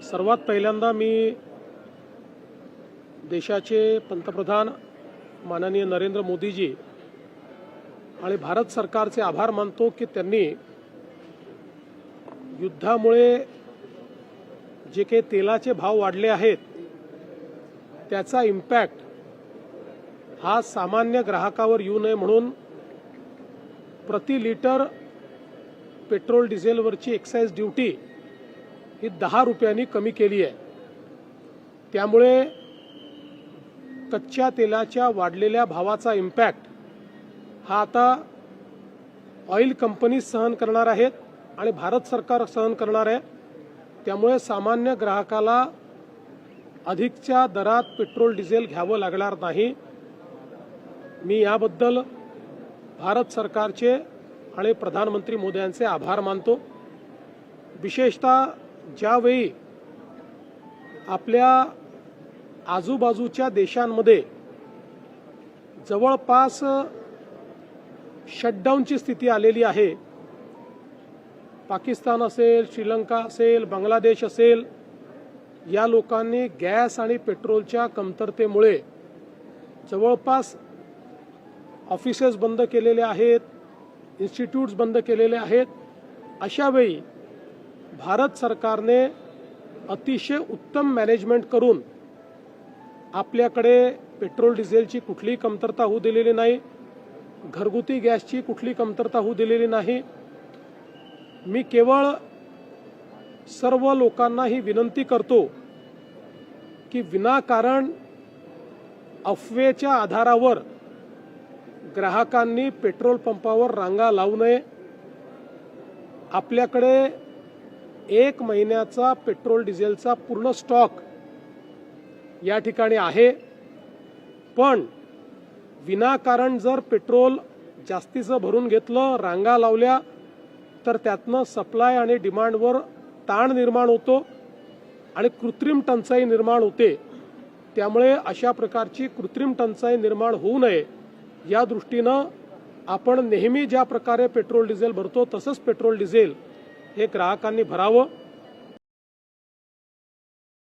सर्वात पहिल्यांदा मी देशाचे पंतप्रधान माननीय नरेंद्र मोदीजी आणि भारत सरकारचे आभार मानतो की त्यांनी युद्धामुळे जे काही तेलाचे भाव वाढले आहेत त्याचा इम्पॅक्ट हा सामान्य ग्राहकावर येऊ नये म्हणून प्रति लिटर पेट्रोल डिझेलवरची एक्साइज ड्यूटी ही 10 रुपयांनी कमी केली आहे। त्यामुळे कच्च्या तेलाच्या वाढलेल्या भावाचा इम्पॅक्ट हा आता ऑइल कंपनी सहन करणार आहेत आणि भारत सरकार सहन करणार आहे। त्यामुळे सामान्य ग्राहकाला अधिकच्या दरात पेट्रोल डिझेल घ्यावं लागणार नाही। मी याबद्दल भारत सरकारचे आणि प्रधानमंत्री मोदी यांचे आभार मानतो। विशेषतः ज्यावेळी आपल्या आजूबाजूच्या देशांमध्ये जवळपास शटडाऊनची स्थिती आलेली आहे, पाकिस्तान असेल, श्रीलंका असेल, बांगलादेश असेल, या लोकांनी गॅस आणि पेट्रोलच्या कमतरतेमुळे जवळपास ऑफिसेस बंद केलेले आहेत, इन्स्टिट्यूट्स बंद केलेले आहेत। अशा वेळी भारत सरकारने अतिशय उत्तम मॅनेजमेंट करून आपल्याकडे पेट्रोल डिझेलची कुठलीही कमतरता होऊ दिलेली नाही, घरगुती गॅसची कुठली कमतरता होऊ दिलेली नाही। मी केवळ सर्व लोकांना ही विनंती करतो की विनाकारण अफवेच्या आधारावर ग्राहकांनी पेट्रोल पंपावर रांगा लावू नये। आपल्याकडे 1 महिन्याचा पेट्रोल डिझेलचा पूर्ण स्टॉक या ठिकाणी आहे, पण विनाकारण जर पेट्रोल जास्तीचं भरून घेतलं, रांगा लावल्या, तर त्यातनं सप्लाय आणि डिमांडवर ताण निर्माण होतो आणि कृत्रिम टंचाई निर्माण होते। त्यामुळे अशा प्रकारची कृत्रिम टंचाई निर्माण होऊ नये या दृष्टीनं आपण नेहमी ज्या प्रकारे पेट्रोल डिझेल भरतो तसंच पेट्रोल डिझेल हे ग्राहकांनी भरावं।